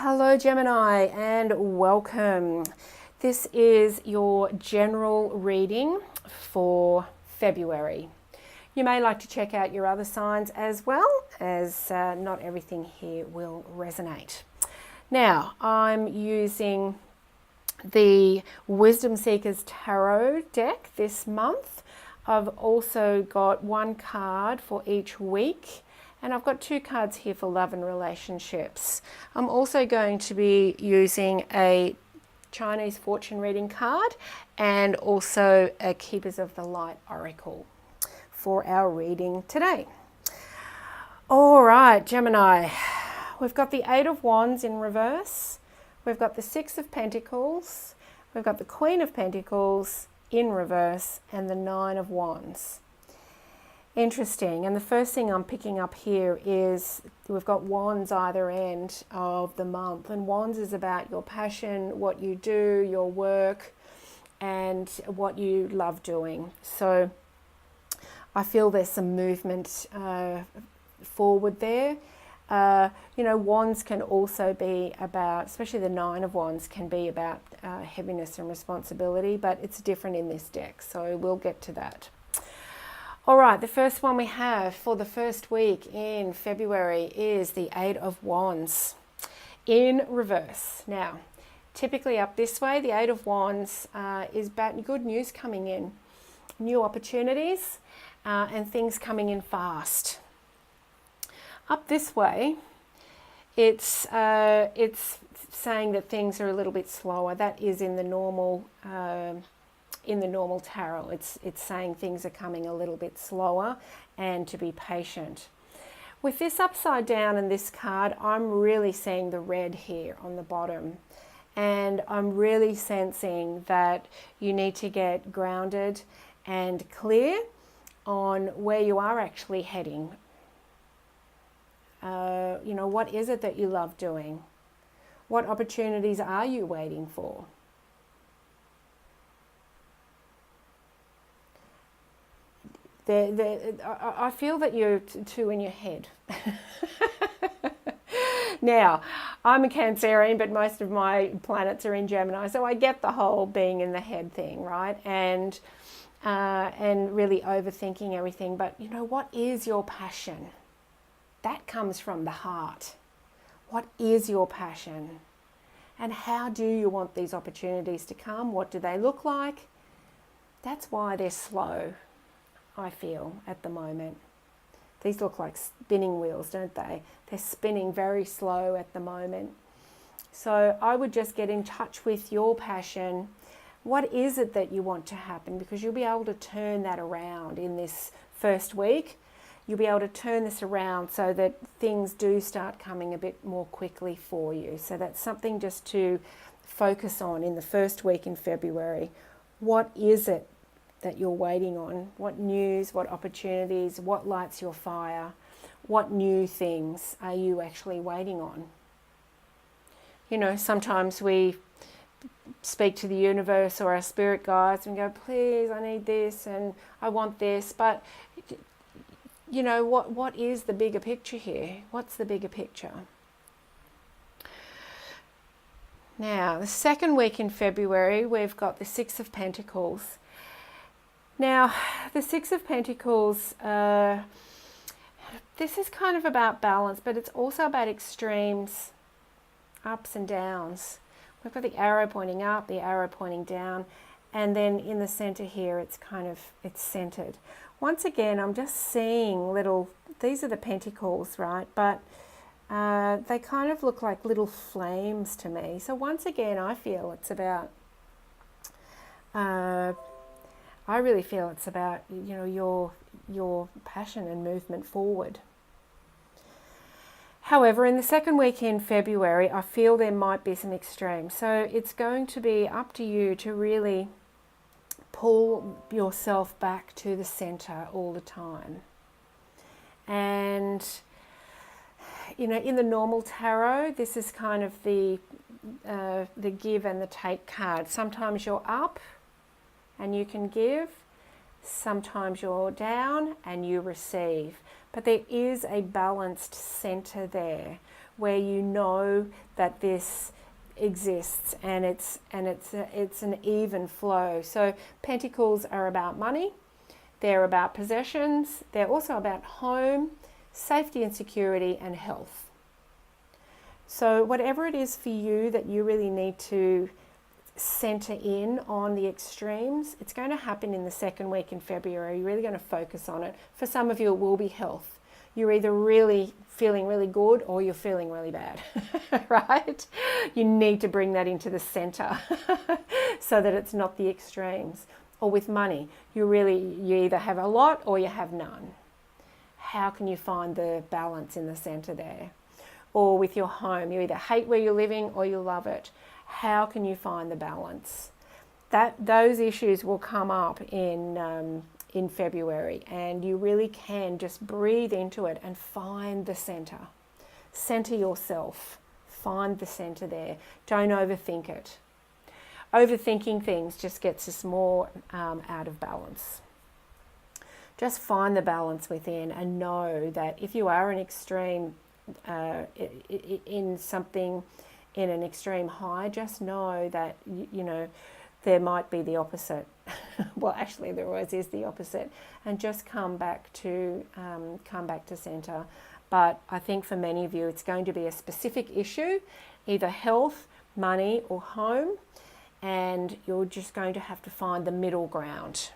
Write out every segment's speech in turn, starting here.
Hello Gemini and welcome. This is your general reading for February. You may like to check out your other signs as well, as not everything here will resonate. Now, I'm using the Wisdom Seekers Tarot deck this month. I've also got one card for each week. And I've got two cards here for love and relationships. I'm also going to be using a Chinese fortune reading card and also a Keepers of the Light Oracle for our reading today. All right, Gemini, we've got the Eight of Wands in reverse. We've got the Six of Pentacles. We've got the Queen of Pentacles in reverse and the Nine of Wands. Interesting. And the first thing I'm picking up here is we've got wands either end of the month. And wands is about your passion, what you do, your work, and what you love doing. So I feel there's some movement forward there. Wands can also be about, especially the Nine of Wands can be about heaviness and responsibility, but it's different in this deck. So we'll get to that. All right, the first one we have for the first week in February is the Eight of Wands in reverse. Now, typically up this way, the Eight of Wands is about good news coming in, new opportunities and things coming in fast. Up this way, it's saying that things are a little bit slower. That is in the normal tarot. It's saying things are coming a little bit slower and to be patient. With this upside down in this card, I'm really seeing the red here on the bottom. And I'm really sensing that you need to get grounded and clear on where you are actually heading. What is it that you love doing? What opportunities are you waiting for? I feel that you're two in your head. Now, I'm a Cancerian, but most of my planets are in Gemini, so I get the whole being in the head thing, right? And really overthinking everything. But what is your passion? That comes from the heart. What is your passion? And how do you want these opportunities to come? What do they look like? That's why they're slow, I feel, at the moment. These look like spinning wheels, don't they? They're spinning very slow at the moment. So I would just get in touch with your passion. What is it that you want to happen? Because you'll be able to turn that around in this first week. You'll be able to turn this around so that things do start coming a bit more quickly for you. So that's something just to focus on in the first week in February. What is it that you're waiting on? What news, what opportunities, what lights your fire? What new things are you actually waiting on? Sometimes we speak to the universe or our spirit guides and go, please, I need this and I want this. But, what is the bigger picture here? What's the bigger picture? Now, the second week in February, we've got the Six of Pentacles. Now, the Six of Pentacles, this is kind of about balance, but it's also about extremes, ups and downs. We've got the arrow pointing up, the arrow pointing down, and then in the center here, it's centered. Once again, I'm just seeing these are the pentacles, right? But they kind of look like little flames to me. So once again, I feel it's about... I really feel it's about, your passion and movement forward. However, in the second week in February, I feel there might be some extremes. So it's going to be up to you to really pull yourself back to the center all the time. And, in the normal tarot, this is kind of the give and the take card. Sometimes you're up and you can give. Sometimes you're down and you receive. But there is a balanced center there where you know that this exists and it's an even flow. So Pentacles are about money, they're about possessions, they're also about home, safety and security, and health. So whatever it is for you that you really need to center in on the extremes, it's going to happen in the second week in February. You're really going to focus on it. For some of you, it will be health. You're either really feeling really good or you're feeling really bad, right? You need to bring that into the center so that it's not the extremes. Or with money, you either have a lot or you have none. How can you find the balance in the center there? Or with your home, you either hate where you're living or you love it. How can you find the balance? Those issues will come up in February, and you really can just breathe into it and find the center. Center yourself. Find the center there. Don't overthink it. Overthinking things just gets us more out of balance. Just find the balance within and know that if you are an extreme in something, in an extreme high, just know that, there might be the opposite. Well, actually, there always is the opposite. And just come back to center. But I think for many of you, it's going to be a specific issue, either health, money, or home. And you're just going to have to find the middle ground.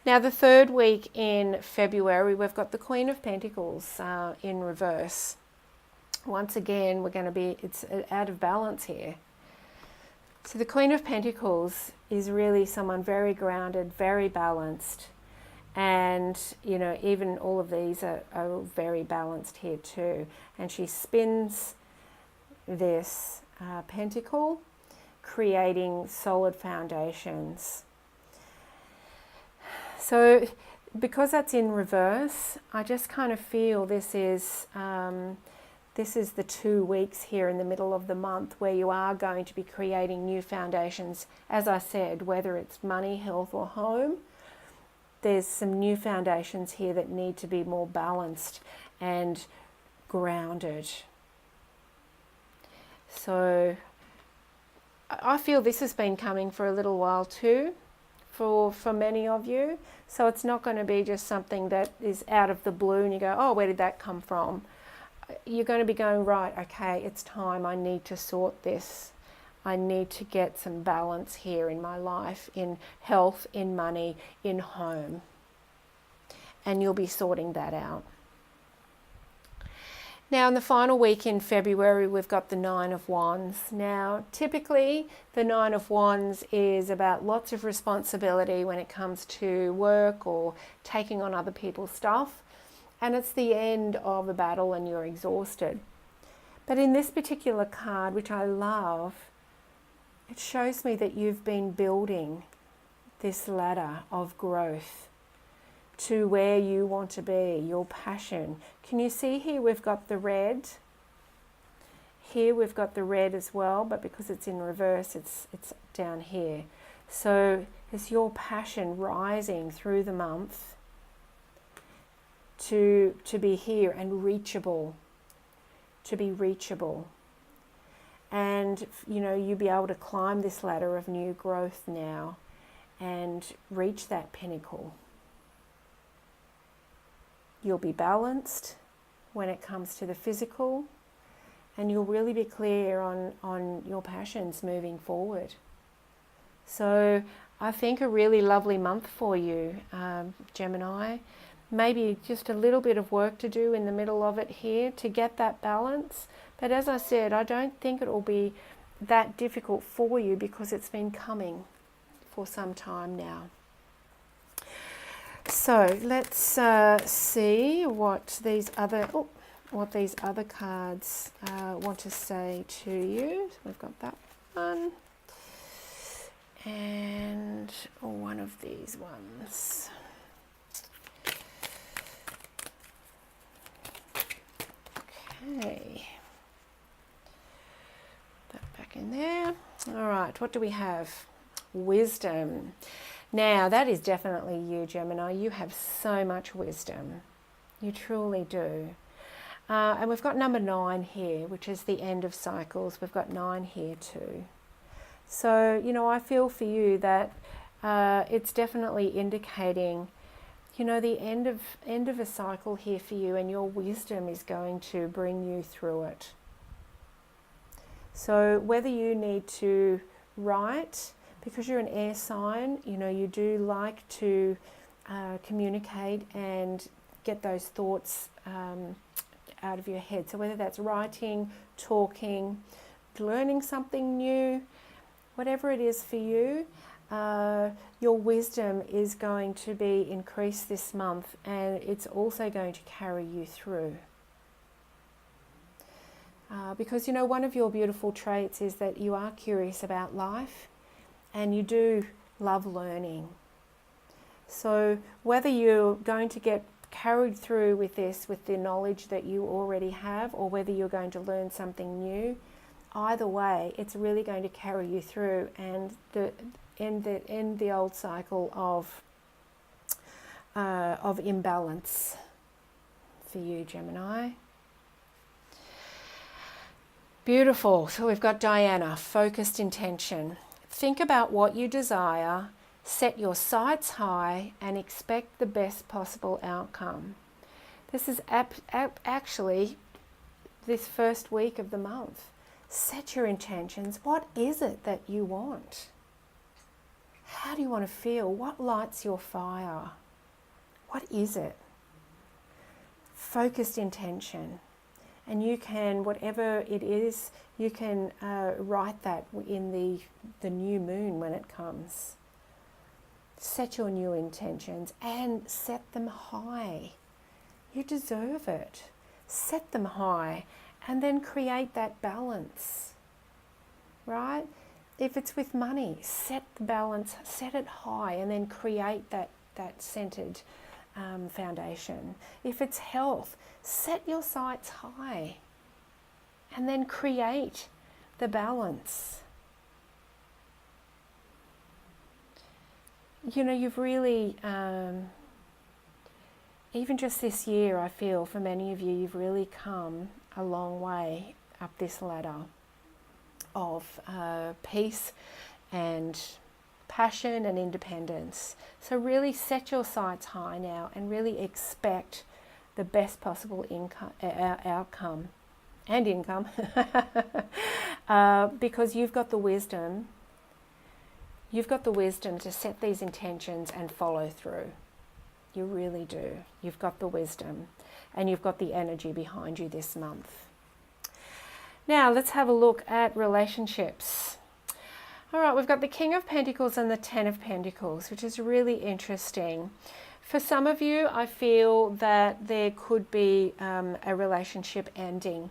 Now, the third week in February, we've got the Queen of Pentacles in reverse. Once again, it's out of balance here. So the Queen of Pentacles is really someone very grounded, very balanced. And, even all of these are very balanced here too. And she spins this pentacle, creating solid foundations. So because that's in reverse, I just kind of feel this is the 2 weeks here in the middle of the month where you are going to be creating new foundations. As I said, whether it's money, health, or home, there's some new foundations here that need to be more balanced and grounded. So I feel this has been coming for a little while too, for many of you. So it's not going to be just something that is out of the blue and you go, oh, where did that come from? You're going to be going, right, okay, it's time. I need to sort this. I need to get some balance here in my life, in health, in money, in home. And you'll be sorting that out. Now, in the final week in February, we've got the Nine of Wands. Now, typically, the Nine of Wands is about lots of responsibility when it comes to work or taking on other people's stuff. And it's the end of a battle and you're exhausted. But in this particular card, which I love, it shows me that you've been building this ladder of growth to where you want to be, your passion. Can you see here we've got the red? Here we've got the red as well, but because it's in reverse, it's down here. So it's your passion rising through the month to be here and reachable, to be reachable. And, you'll be able to climb this ladder of new growth now and reach that pinnacle. You'll be balanced when it comes to the physical, and you'll really be clear on your passions moving forward. So I think a really lovely month for you, Gemini. Maybe just a little bit of work to do in the middle of it here to get that balance. But as I said, I don't think it will be that difficult for you because it's been coming for some time now. So let's see what these other cards want to say to you. So we've got that one and one of these ones. Okay, put that back in there. All right, what do we have? Wisdom. Now, that is definitely you, Gemini. You have so much wisdom. You truly do. And we've got number 9 here, which is the end of cycles. We've got 9 here too. So, you know, I feel for you that it's definitely indicating, you know, the end of a cycle here for you, and your wisdom is going to bring you through it. So whether you need to write, because you're an air sign, you know, you do like to communicate and get those thoughts out of your head. So whether that's writing, talking, learning something new, whatever it is for you, your wisdom is going to be increased this month, and it's also going to carry you through. Because, you know, one of your beautiful traits is that you are curious about life and you do love learning. So whether you're going to get carried through with this, with the knowledge that you already have, or whether you're going to learn something new, either way, it's really going to carry you through and end the old cycle of imbalance for you, Gemini. Beautiful. So we've got Diana, focused intention. Think about what you desire, set your sights high, and expect the best possible outcome. This is actually this first week of the month. Set your intentions. What is it that you want? How do you want to feel? What lights your fire? What is it? Focused intention. And you can, whatever it is, you can write that in the new moon when it comes. Set your new intentions and set them high. You deserve it. Set them high and then create that balance, right? If it's with money, set the balance, set it high, and then create that centered foundation. If it's health, set your sights high and then create the balance. You know, you've really, even just this year, I feel for many of you, you've really come a long way up this ladder of peace and passion and independence. So really set your sights high now and really expect the best possible outcome and income because you've got the wisdom. You've got the wisdom to set these intentions and follow through. You really do. You've got the wisdom and you've got the energy behind you this month. Now let's have a look at relationships. All right, we've got the King of Pentacles and the Ten of Pentacles, which is really interesting. For some of you, I feel that there could be a relationship ending,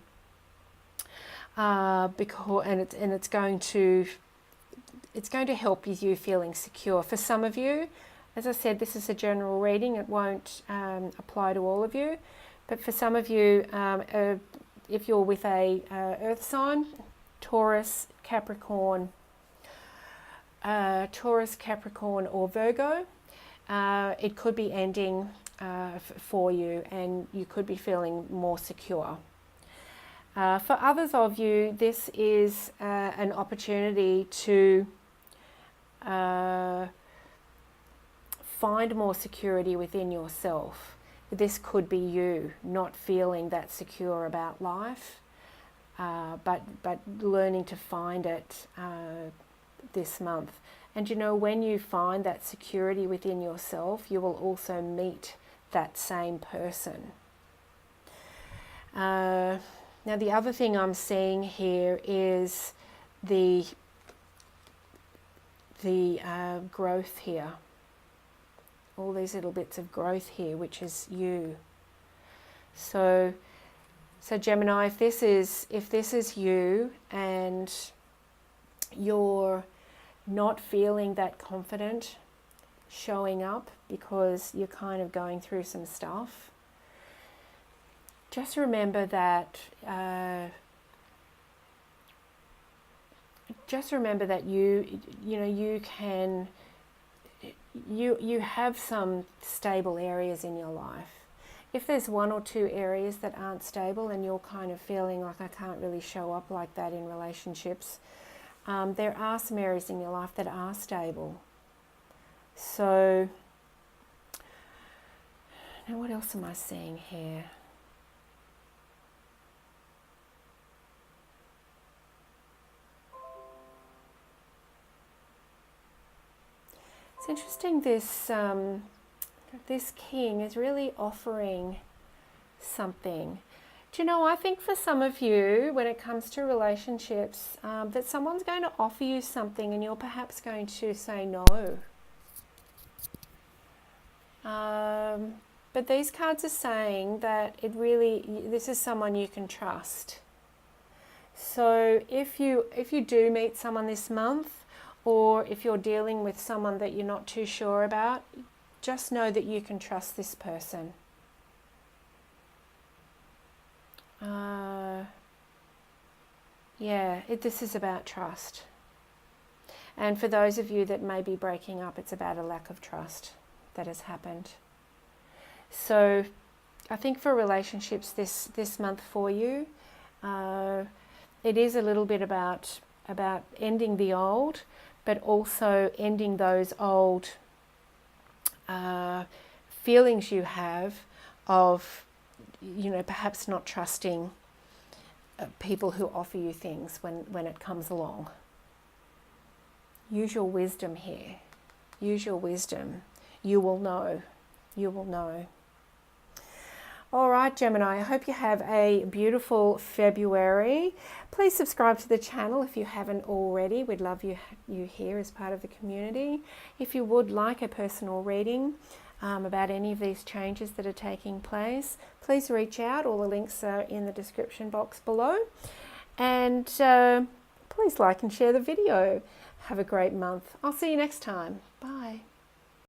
it's going to help you feeling secure. For some of you, as I said, this is a general reading. It won't apply to all of you, but for some of you, if you're with a Earth sign, Taurus, Capricorn, or Virgo, it could be ending for you, and you could be feeling more secure. For others of you, this is an opportunity to find more security within yourself. This could be you not feeling that secure about life, but learning to find it this month. And you know, when you find that security within yourself, you will also meet that same person. Now the other thing I'm seeing here is the growth here. All these little bits of growth here, which is you. So Gemini, if this is you and you're not feeling that confident showing up because you're kind of going through some stuff, just remember that you have some stable areas in your life. if there's one or two areas that aren't stable and you're kind of feeling like I can't really show up like that in relationships, there are some areas in your life that are stable. So, now what else am I seeing here? It's interesting, this king is really offering something. Do you know, I think for some of you, when it comes to relationships, that someone's going to offer you something and you're perhaps going to say no. But these cards are saying that this is someone you can trust. So if you do meet someone this month, or if you're dealing with someone that you're not too sure about, just know that you can trust this person. This is about trust. And for those of you that may be breaking up, it's about a lack of trust that has happened. So I think for relationships this month for you, it is a little bit about ending the old, but also ending those old feelings you have of, perhaps not trusting people who offer you things when it comes along. Use your wisdom here. Use your wisdom. You will know. You will know. All right, Gemini, I hope you have a beautiful February. Please subscribe to the channel if you haven't already. We'd love you here as part of the community. If you would like a personal reading about any of these changes that are taking place, please reach out. All the links are in the description box below. And please like and share the video. Have a great month. I'll see you next time. Bye.